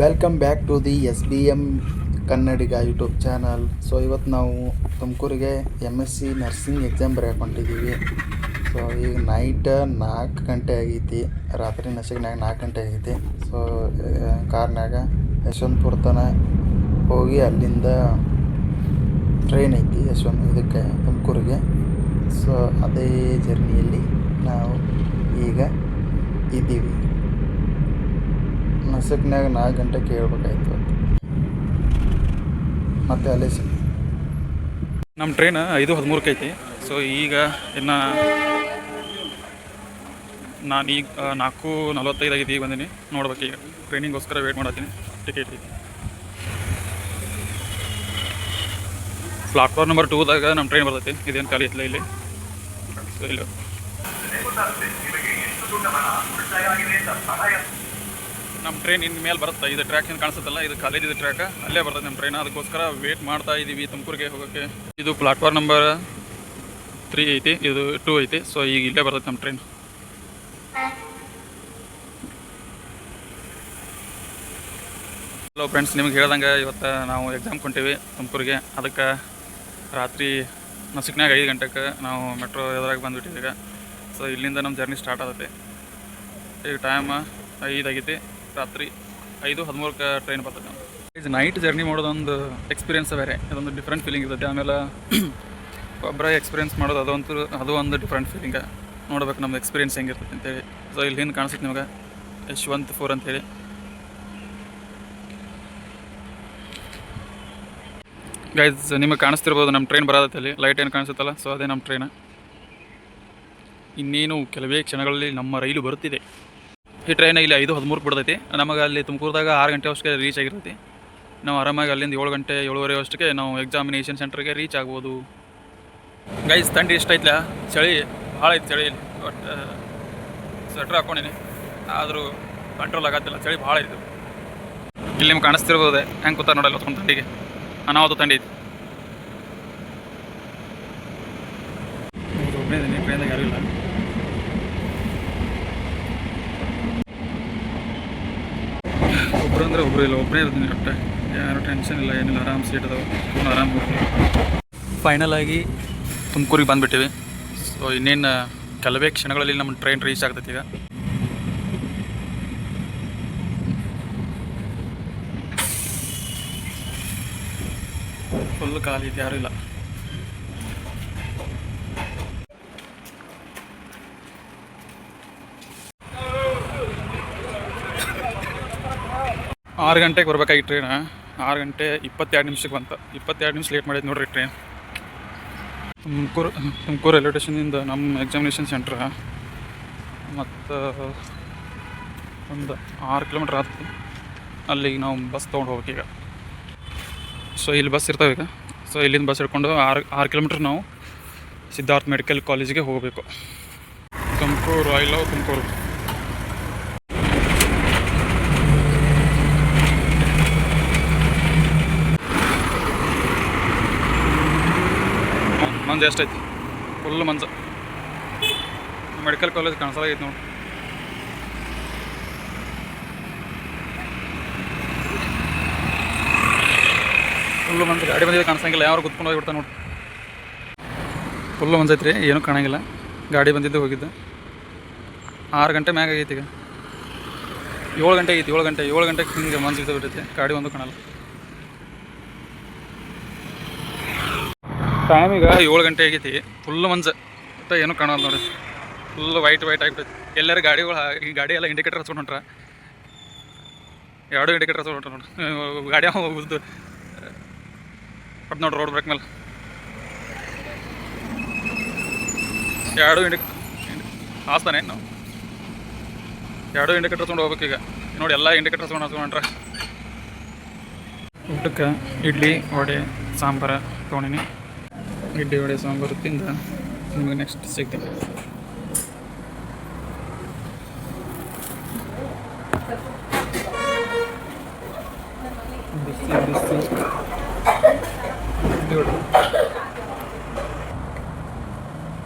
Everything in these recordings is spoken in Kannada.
Welcome back to the SBM Kannadiga YouTube channel. So ಇವತ್ತು ನಾವು ತುಮಕೂರಿಗೆ MSc ನರ್ಸಿಂಗ್ ಎಕ್ಸಾಮ್ ಬರೆಯಕ್ಕೆ ಹೊಂಟಿದ್ದೀವಿ. ಸೊ ಈಗ ನೈಟ್ 4 ಗಂಟೆ ಆಗೈತಿ, ರಾತ್ರಿ ನಸಿಕ್ನಾಗ 4 ಗಂಟೆ ಆಗೈತಿ. ಸೊ ಕಾರ್ನಾಗ ಯಶವಂತಪುರ ತನಕ ಹೋಗಿ ಅಲ್ಲಿಂದ ಟ್ರೈನ್ ಐತಿ ಇದಕ್ಕೆ ತುಮಕೂರಿಗೆ. ಸೊ ಅದೇ ಜರ್ನಿಯಲ್ಲಿ ನಾವು ಈಗ ಇದ್ದೀವಿ. ನಸಕ್ನಾಗ 4 ಗಂಟೆಗೆ ಹೇಳ್ಬೇಕಾಯ್ತು ಮತ್ತು ಅಲ್ಲೇ ನಮ್ಮ ಟ್ರೈನ್ 5:13 ಐತಿ. ಸೊ ಈಗ ಇನ್ನು ನಾನು ಈಗ 4:45 ಆಗೈತಿ. ಈಗ ಬಂದೀನಿ, ನೋಡ್ಬೇಕು ಈಗ ಟ್ರೈನಿಗೋಸ್ಕರ ವೇಟ್ ಮಾಡತ್ತೀನಿ. ಟಿಕೆಟ್ ಐತಿ ಪ್ಲಾಟ್ಫಾರ್ಮ್ ನಂಬರ್ 2ದಾಗ ನಮ್ಮ ಟ್ರೈನ್ ಬರ್ತೈತಿ. ಇದೇನು ಖಾಲಿ ಐತಿಲ್ಲ ಇಲ್ಲಿ. ಸೊ ಇಲ್ಲ ನಮ್ಮ ಟ್ರೈನ್ ಇನ್ನು ಮೇಲೆ ಬರುತ್ತೆ. ಇದು ಟ್ರ್ಯಾಕ್ ಏನು ಕಾಣಿಸುತ್ತಲ್ಲ, ಇದು ಕಾಲೇಜಿದ ಟ್ರ್ಯಾಕ್, ಅಲ್ಲೇ ಬರ್ತದೆ ನಮ್ಮ ಟ್ರೈನ್. ಅದಕ್ಕೋಸ್ಕರ ವೇಟ್ ಮಾಡ್ತಾ ಇದ್ದೀವಿ ತುಮಕೂರಿಗೆ ಹೋಗೋಕ್ಕೆ. ಇದು ಪ್ಲಾಟ್ಫಾರ್ಮ್ ನಂಬರ್ 3 ಐತಿ, ಇದು 2 ಐತಿ. ಸೊ ಈಗ ಇಲ್ಲೇ ಬರ್ತೈತೆ ನಮ್ಮ ಟ್ರೈನ್. ಹಲೋ ಫ್ರೆಂಡ್ಸ್, ನಿಮ್ಗೆ ಹೇಳ್ದಂಗೆ ಇವತ್ತು ನಾವು ಎಕ್ಸಾಮ್ ಕೊಂಟೀವಿ ತುಮಕೂರಿಗೆ. ಅದಕ್ಕೆ ರಾತ್ರಿ ನಸಿಕ್ನಾಗ 5 ಗಂಟೆಗೆ ನಾವು ಮೆಟ್ರೋ ಎದುರಾಗಿ ಬಂದುಬಿಟ್ಟಿವಿ ಈಗ. ಸೊ ಇಲ್ಲಿಂದ ನಮ್ಮ ಜರ್ನಿ ಸ್ಟಾರ್ಟ್ ಆಗುತ್ತೆ. ಈಗ ಟೈಮ್ 5 ಆಗೈತಿ, ರಾತ್ರಿ 5:13ಕ್ಕೆ ಟ್ರೈನ್ ಬರ್ತದೆ. ಇದು ನೈಟ್ ಜರ್ನಿ ಮಾಡೋದೊಂದು ಎಕ್ಸ್ಪೀರಿಯನ್ಸ್ ಬೇರೆ, ಅದೊಂದು ಡಿಫ್ರೆಂಟ್ ಫೀಲಿಂಗ್ ಇರ್ತೈತೆ. ಆಮೇಲೆ ಒಬ್ಬರೇ ಎಕ್ಸ್ಪೀರಿಯನ್ಸ್ ಮಾಡೋದು ಅದು ಒಂದು ಡಿಫ್ರೆಂಟ್ ಫೀಲಿಂಗ. ನೋಡ್ಬೇಕು ನಮ್ಮ ಎಕ್ಸ್ಪೀರಿಯನ್ಸ್ ಹೆಂಗಿರ್ತೈತೆ ಅಂತೇಳಿ. ಸೊ ಇಲ್ಲಿ ಹಿಂದೆ ಕಾಣಿಸುತ್ತೆ ನಿಮಗೆ ಯಶವಂತಪುರ ಅಂತೇಳಿ. ಗೈಸ್ ನಿಮಗೆ ಕಾಣಿಸ್ತಿರ್ಬೋದು ನಮ್ಮ ಟ್ರೈನ್ ಬರೋದೈತೆ ಅಲ್ಲಿ, ಲೈಟ್ ಏನು ಕಾಣಿಸುತ್ತಲ್ಲ. ಸೊ ಅದೇ ನಮ್ಮ ಟ್ರೈನ್. ಇನ್ನೇನು ಕೆಲವೇ ಕ್ಷಣಗಳಲ್ಲಿ ನಮ್ಮ ರೈಲು ಬರುತ್ತಿದೆ. ಈ ಟ್ರೈನ್ ಇಲ್ಲಿ 5:13 ಬಿಡ್ತೈತಿ. ನಮಗೆ ಅಲ್ಲಿ ತುಮಕೂರದಾಗ 6 ಗಂಟೆ ಅಷ್ಟಕ್ಕೆ ರೀಚ್ ಆಗಿರ್ತೈತಿ. ನಾವು ಆರಾಮಾಗಿ ಅಲ್ಲಿಂದ 7 ಗಂಟೆ 7:30 ಅಷ್ಟಕ್ಕೆ ನಾವು ಎಕ್ಸಾಮಿನೇಷನ್ ಸೆಂಟ್ರಿಗೆ ರೀಚ್ ಆಗ್ಬೋದು. ಗೈಸ್ ಥಂಡಿ ಇಷ್ಟ ಐತಿಲ್ಲ, ಚಳಿ ಭಾಳ ಐತಿ. ಚಳಿ ಬಟ್ ಸ್ವೆಟ್ರ್ ಹಾಕ್ಕೊಂಡಿನಿ, ಆದರೂ ಕಂಟ್ರೋಲ್ ಆಗತ್ತಿಲ್ಲ, ಚಳಿ ಭಾಳ ಐತಿ. ಇಲ್ಲಿ ನಿಮ್ಗೆ ಕಾಣಿಸ್ತಿರ್ಬೋದೆ ಹೆಂಗೆ ಕೂತ ನೋಡಲ್ಲ ಹೊತ್ಕೊಂಡು ಥಂಡಿಗೆ. ಅನಾಹುತ ಥಂಡಿ ಐತಿ. ಒಬ್ಬನೇ ಇದ್ದೀನಿ, ಟ್ರೈನ್ದಾಗ ಯಾರೂ ಇಲ್ಲ. ಒಬ್ಬರು ಅಂದರೆ ಒಬ್ಬರು ಇಲ್ಲ, ಒಬ್ಬರೇ ಇರ್ತೀನಿ ಒಟ್ಟೆ. ಯಾರು ಟೆನ್ಷನ್ ಇಲ್ಲ, ಏನಿಲ್ಲ, ಆರಾಮ್ ಸೀಟ್ ಅದಾವೆ, ಆರಾಮ್ ಹೋಗ್ತೀವಿ. ಫೈನಲ್ ಆಗಿ ತುಮಕೂರಿಗೆ ಬಂದುಬಿಟ್ಟಿವಿ. ಸೊ ಇನ್ನೇನು ಕೆಲವೇ ಕ್ಷಣಗಳಲ್ಲಿ ನಮ್ಮ ಟ್ರೈನ್ ರೀಚ್ ಆಗ್ತೈತಿ. ಈಗ ಫುಲ್ ಖಾಲಿ ಐತಿ, ಯಾರೂ ಇಲ್ಲ. ಆರು ಗಂಟೆಗೆ ಬರ್ಬೇಕಾಗಿ ಟ್ರೈನ್ 6 ಗಂಟೆ 22 ನಿಮಿಷಕ್ಕೆ ಬಂತು. 22 ನಿಮಿಷ ಲೇಟ್ ಮಾಡಿದ್ದು ನೋಡ್ರಿ ಟ್ರೈನ್. ತುಮಕೂರು ರೈಲ್ವೆ ಸ್ಟೇಷನಿಂದ ನಮ್ಮ ಎಕ್ಸಾಮಿನೇಷನ್ ಸೆಂಟ್ರ್ ಮತ್ತು ಒಂದು 6 ಕಿಲೋಮೀಟ್ರ್ ಆಗ್ತದೆ. ಅಲ್ಲಿಗೆ ನಾವು ಬಸ್ ತೊಗೊಂಡು ಹೋಗ್ಬೇಕು ಈಗ. ಸೊ ಇಲ್ಲಿ ಬಸ್ ಇರ್ತಾವೆ ಈಗ. ಸೊ ಇಲ್ಲಿಂದ ಬಸ್ ಹಿಡ್ಕೊಂಡು 6 ಕಿಲೋಮೀಟ್ರ್ ನಾವು ಸಿದ್ಧಾರ್ಥ ಮೆಡಿಕಲ್ ಕಾಲೇಜಿಗೆ ಹೋಗಬೇಕು. Tumakuru, I love Tumakuru. ಮಂಜು ಎಷ್ಟೈತಿ, ಫುಲ್ ಮಂಜು. ಮೆಡಿಕಲ್ ಕಾಲೇಜ್ ಕಾಣಿಸಲಾಗೈತಿ ನೋಡಿ. ಫುಲ್ಲು ಮಂಜು, ಗಾಡಿ ಬಂದಿದ್ದು ಕಾಣಿಸಂಗಿಲ್ಲ, ಯಾರು ಕುತ್ಕೊಂಡು ಹೋಗಿಬಿಡ್ತಾನೆ ನೋಡಿ. ಫುಲ್ಲು ಮಂಜು ಐತ್ರಿ, ಏನೂ ಕಾಣಂಗಿಲ್ಲ. ಗಾಡಿ ಬಂದಿದ್ದು ಹೋಗಿದ್ದು 6 ಗಂಟೆ ಮ್ಯಾಗ ಆಗೈತಿ. ಈಗ 7 ಗಂಟೆ ಆಗೈತಿ. 7 ಗಂಟೆಗೆ ಹಿಂಗೆ ಮಂಜು ಬಿದ್ದೈತೆ, ಗಾಡಿ ಒಂದು ಕಾಣಲ್ಲ. ಟೈಮ್ ಈಗ 7 ಗಂಟೆ ಆಗೈತಿ, ಫುಲ್ಲು ಮಂಜು, ಮತ್ತು ಏನೂ ಕಾಣಲ್ಲ ನೋಡಿ. ಫುಲ್ಲು ವೈಟ್ ಆಗಿಬಿಟ್ಟೈತಿ. ಎಲ್ಲರೂ ಗಾಡಿಗಳು, ಈ ಗಾಡಿ ಎಲ್ಲ ಇಂಡಿಕೇಟರ್ ಹಚ್ಕೊಂಡು ಹೊಂಟ್ರ. 2 ಇಂಡಿಕೇಟರ್ ಹಚ್ಕೊಂಡು ಹೊಂಟ್ರ ನೋಡಿ. ಗಾಡಿ ಹೋಗುದು ಬಟ್ ನೋಡ್ರಿ ರೋಡ್ ಬ್ರೇಕ್ ಮೇಲೆ 2 ಹಾಸ್ತಾನೆ. ನಾವು 2 ಇಂಡಿಕೇಟರ್ ಹಚ್ಕೊಂಡು ಹೋಗ್ಬೇಕು ಈಗ ನೋಡಿ. ಎಲ್ಲ ಇಂಡಿಕೇಟರ್ ಹಚ್ಕೊಂಡು ಹೊಂಟ್ರ. ಊಟಕ್ಕೆ ಇಡ್ಲಿ ವಡೆ ಸಾಂಬಾರ ತೊಗೊಂಡಿನಿ. ಇಡ್ಲಿ ವಡೆ ಸಾಂಬಾರು ತಿಂದ ನಿಮಗೆ ನೆಕ್ಸ್ಟ್ ಸಿಗ್ತೀನಿ. ಬಿಸಿ ಇಡ್ಲಿ ವಡೆ.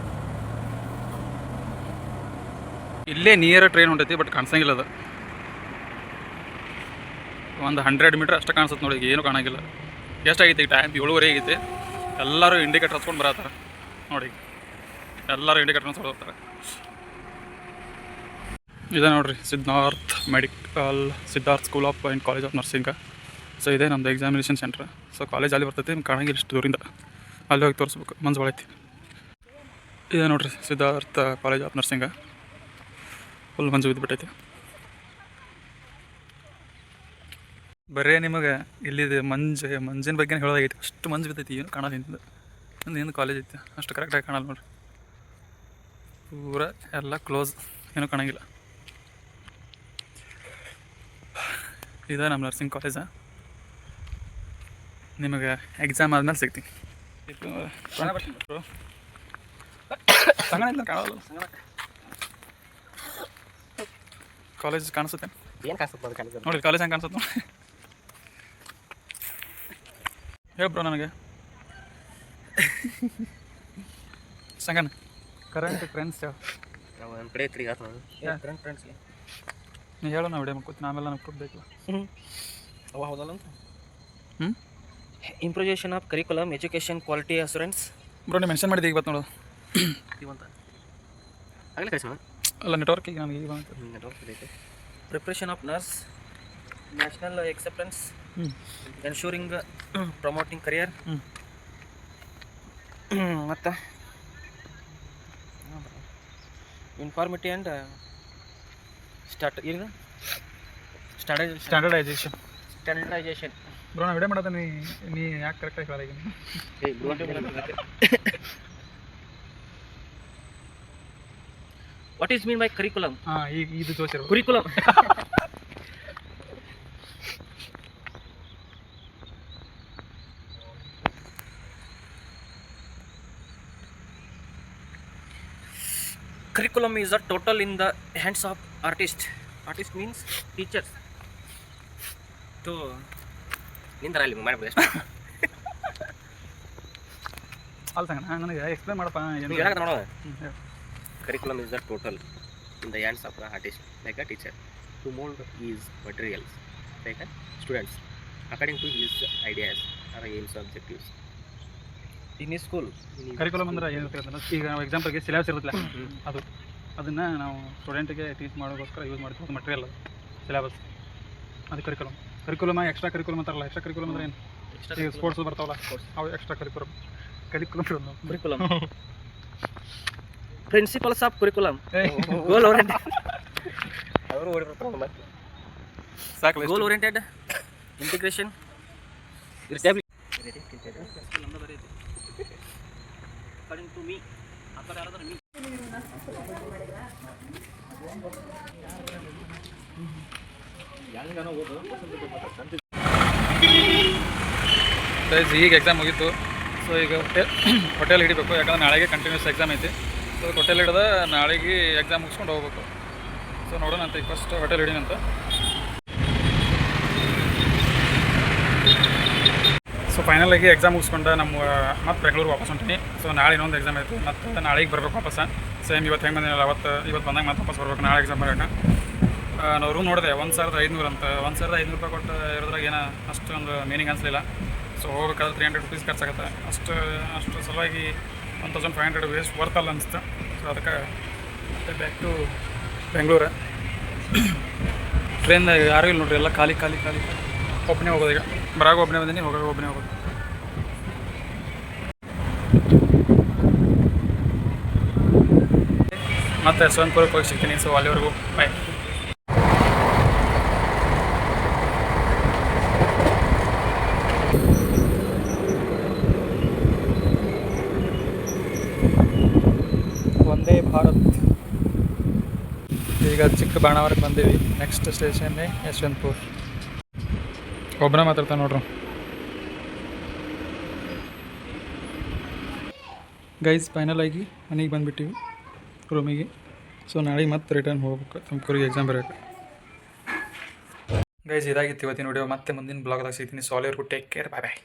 ಇಲ್ಲೇ ನಿಯರ್ ಟ್ರೈನ್ ಹೊಂಟೈತಿ, ಬಟ್ ಕಾಣಿಸಂಗಿಲ್ಲ ಅದು. ಒಂದು 100 ಮೀಟ್ರ್ ಅಷ್ಟೇ ಕಾಣಿಸುತ್ತೆ ನೋಡಿ, ಈಗ ಏನೂ ಕಾಣೋಂಗಿಲ್ಲ. ಎಷ್ಟಾಗೈತಿ ಈಗ ಟೈಮ್ 7:30 ಆಗೈತಿ. ಎಲ್ಲರೂ ಇಂಡಿಕೇಟರ್ ಹಚ್ಕೊಂಡು ಬರತ್ತಾರೆ ನೋಡಿ, ಎಲ್ಲರೂ ಇಂಡಿಕೇಟರ್ ಹಚ್ಕೊಂಡು ಹೋಗ್ತಾರೆ. ಇದೆ ನೋಡಿರಿ Siddharth school of and college of nursing. So ಇದೇ ನಮ್ಮದು ಎಕ್ಸಾಮಿನೇಷನ್ ಸೆಂಟ್ರ್. ಸೊ ಕಾಲೇಜ್ ಅಲ್ಲಿ ಬರ್ತೈತಿ, ನಿಮ್ಗೆ ಕಾಣಂಗಿಲ್ಲ ಇಷ್ಟು ದೂರಿಂದ, ಅಲ್ಲಿ ಹೋಗಿ ತೋರಿಸ್ಬೇಕು, ಮನ್ಸು ಬಳೈತಿ. ಇದೆ ನೋಡಿರಿ Siddhartha college of nursing, full ಮಂಜು ಬಿದ್ದುಬಿಟ್ಟೈತಿ. ಬರೇ ನಿಮಗೆ ಇಲ್ಲಿದೆ ಮಂಜಿನ ಬಗ್ಗೆ ಹೇಳೋದಾಗೈತಿ, ಅಷ್ಟು ಮಂಜು ಬಿದ್ದೈತಿ, ಏನು ಕಾಣಲ್ಲ ನಿಂತಿದ್ದು. ಏನು ಕಾಲೇಜ್ ಐತಿ ಅಷ್ಟು ಕರೆಕ್ಟಾಗಿ ಕಾಣಲ್ಲ ನೋಡಿರಿ, ಪೂರ ಎಲ್ಲ ಕ್ಲೋಸ್, ಏನೂ ಕಾಣಂಗಿಲ್ಲ. ಇದೆ ನಮ್ಮ ನರ್ಸಿಂಗ್ ಕಾಲೇಜ. ನಿಮಗೆ ಎಕ್ಸಾಮ್ ಆದ್ಮೇಲೆ ಸಿಗ್ತೀನಿ. ಕಾಲೇಜ್ ಕಾಣಿಸುತ್ತೆ, ಏನು ಕಾಣಿಸುತ್ತೆ ನೋಡಿ ಕಾಲೇಜ್ ಹೆಂಗೆ ಕಾಣಿಸುತ್ತೆ ನೋಡಿ. ಹೇಳಿ ಬ್ರೋ ನನಗೆ ಸಂಗನ ಕರೆಂಟ್ ಫ್ರೆಂಡ್ಸ್ ನಾವು ನಮ್ಮ ಕಡೆ ತಿರುಗಿ ಆತ ಫ್ರೆಂಡ್ಸ್ಗೆ ನೀ ಹೇಳೋ ನಾವು ವಿಡಿಯೋ ಮಾಡ್ಕೊತೀನಿ, ಆಮೇಲೆ ನನಗೆ ಕೊಡಬೇಕು. ಅವ ಹೌದಲ್ಲ ಅಂತ. Improvisation of curriculum education quality assurance. Bro ನೀವು ಮೆನ್ಷನ್ ಮಾಡಿದ್ದು ಈಗ ಇವತ್ತು ನೋಡೋದು ಇವಂತ ಆಗಲೇ ಕಳಿಸೋಣ. ಅಲ್ಲ ನೆಟ್ವರ್ಕ್ ಈಗ ನನಗೆ ಈಗ ನೆಟ್ವರ್ಕ್ ಐತೆ. Preparation of nurse, national acceptance, ensuring promoting career, ಮತ್ತು ಇನ್ಫಾರ್ಮಿಟಿ ಆ್ಯಂಡ್ ಸ್ಟ್ಯಾಂಡರ್ಡೈಸೇಷನ್. ಬ್ರೋ ನಾ ವಿಡಿಯೋ ಮಾಡೋದು ನೀ ಯಾಕೆ ಕರೆಕ್ಟಾಗಿ ಹೇಳೋದು ಈಗ? What is mean by curriculum? ಹಾಂ, ಈಗ ಇದು ತೋರಿಸಿರೋ curriculum. Curriculum is a total in the hands of artist. Artist means teachers. To ನಿಂದ್ರ ಅಲ್ಲಿ ಮಾಡ್ಬೋದು. ಅಲ್ಲ ಸಂಗ ನನಗೆ ಎಕ್ಸ್ಪ್ಲೇನ್ ಮಾಡಪ್ಪ ಏನು ಹೇಳಕ್ಕೆ ನೋಡೋಣ. Curriculum is the total in the hands of the artist, like a teacher, to mold his materials, like a students, according to his ideas or aims or objectives. In his school, curriculum ಅಂದ್ರೆ ಏನಿರುತ್ತೆ ಅಂತಂದ್ರೆ, ಈಗ ನಾವು ಎಕ್ಸಾಂಪಲ್ಗೆ ಸಿಲೆಬಸ್ ಇರುತ್ತಲ್ಲ, ಅದನ್ನು ನಾವು ಸ್ಟೂಡೆಂಟಿಗೆ ಟೀಚ್ ಮಾಡೋಕ್ಕೋಸ್ಕರ ಯೂಸ್ ಮಾಡ್ತೀವಿ. ಅದು ಮಟೀರಿಯಲ್, ಸಿಲೆಬಸ್, ಅದು ಕರಿಕ್ಯುಲಮ್ ಎಕ್ಸ್ಟ್ರಾ ಕರಿಕ್ಯುಲಮ್ ಅಂತಾರಲ್ಲ. ಎಕ್ಸ್ಟ್ರಾ ಕರಿಕ್ಯುಲಮ್ ಅಂದ್ರೆ ಏನು? ಈಗ ಸ್ಪೋರ್ಟ್ಸ್ ಬರ್ತಾವಲ್ಲ, ಅವು extra curriculum. Principles of curriculum, goal oriented. ಅವರು ಓಡಿರ್ತಾರೆ ಮತ್ತೆ ಸಾಕು. Goal oriented integration, according to me, after another me. ಈಗ ಎಕ್ಸಾಮ್ ಮುಗೀತು. ಸೊ ಈಗ ಹೋಟೆಲ್ ಹಿಡಿಬೇಕು, ಯಾಕಂದ್ರೆ ನಾಳೆಗೆ ಕಂಟಿನ್ಯೂಸ್ ಎಕ್ಸಾಮ್ ಐತಿ. ಸೊ ಹೋಟೆಲ್ ಹಿಡ್ದು ನಾಳೆಗೆ ಎಕ್ಸಾಮ್ ಮುಗಿಸ್ಕೊಂಡು ಹೋಗ್ಬೇಕು. ಸೊ ನೋಡೋಣ ಅಂತ, ಈಗ ಫಸ್ಟ್ ಹೋಟೆಲ್ ಹಿಡಿನಂತ. ಸೊ ಫೈನಲಾಗಿ ಎಕ್ಸಾಮ್ ಮುಗಿಸ್ಕೊಂಡು ಮತ್ತೆ ಬೆಂಗಳೂರು ವಾಪಸ್ ಹೊಂಟೀನಿ. ಸೊ ನಾಳೆ ಇನ್ನೊಂದು ಎಕ್ಸಾಮ್ ಐತಿ, ಮತ್ತು ನಾಳೆಗೆ ಬರ್ಬೇಕು ವಾಪಸ್. ಸೇಮ್ ಇವತ್ತು ಹೆಂಗೆ ಬಂದಿಲ್ಲ, ಇವತ್ತು ಬಂದಾಗ ಮತ್ತೆ ವಾಪಸ್ ಬರ್ಬೇಕು ನಾಳೆ ಎಕ್ಸಾಮ್ ಬರೋಣ. ನಾವು ರೂಮ್ ನೋಡಿದೆ 1500 ಅಂತ. 1500 ರೂಪಾಯಿ ಕೊಟ್ಟು ಇರೋದ್ರಾಗ ಏನೋ ಅಷ್ಟೊಂದು ಮೀನಿಂಗ್ ಅನಿಸಲಿಲ್ಲ. ಸೊ ಹೋಗ್ಬೇಕಾದ್ರೆ 300 ರೂಪೀಸ್ ಖರ್ಚಾಗುತ್ತೆ. ಅಷ್ಟು ಸಲುವಾಗಿ 1500 ವೇಸ್ಟ್ ಬರ್ತಲ್ಲ ಅನಿಸ್ತು. ಸೊ ಅದಕ್ಕೆ ಮತ್ತೆ ಬ್ಯಾಕ್ ಟು ಬೆಂಗಳೂರು. ಟ್ರೈನ್ದಾಗ ಯಾರೂ ಇಲ್ಲ ನೋಡ್ರಿ, ಎಲ್ಲ ಖಾಲಿ. ಒಬ್ಬನೇ ಹೋಗೋದು, ಈಗ ಬರಾಗ ಒಬ್ಬನೇ ಬಂದೀನಿ, ಹೋಗೋದು ಒಬ್ಬನೇ ಹೋಗೋದು. ಮತ್ತು ಯಶವಂತಪುರಕ್ಕೆ ಹೋಗಿ ಸಿಗ್ತೀನಿ. ಸೊ ಅಲ್ಲಿವರೆಗೂ ಬೈ. ವಂದೇ ಭಾರತ್. ಈಗ ಚಿಕ್ಕ ಬಾಣಾವರಕ್ಕೆ ಬಂದೀವಿ. ನೆಕ್ಸ್ಟ್ ಸ್ಟೇಷನ್ನೇ ಯಶವಂತಪುರ. ಒಬ್ಬನೇ ಮಾತಾಡ್ತಾನೆ ನೋಡ್ರಿ ಗೈಸ್. ಫೈನಲಾಗಿ ಮನೆಗೆ ಬಂದುಬಿಟ್ಟಿವಿ ರೂಮಿಗೆ. ಸೊ ನಾಳೆಗೆ ಮತ್ತೆ ರಿಟರ್ನ್ ಹೋಗ್ಬೇಕು, ತುಮಕೂರಿಗೆ ಎಕ್ಸಾಮ್ ಬರೋಕ್ಕೆ. ಗೈಸ್ ಇದಾಗಿತ್ತು ಇವತ್ತಿನ ವಿಡಿಯೋ. ಮತ್ತೆ ಮುಂದಿನ ಬ್ಲಾಗ್ದಾಗ ಸಿಗ್ತೀನಿ. ಸೊ ಅಲ್ಲಿವರೆಗೂ ಟೇಕ್ ಕೇರ್, ಬಾಯ್ ಬಾಯ್.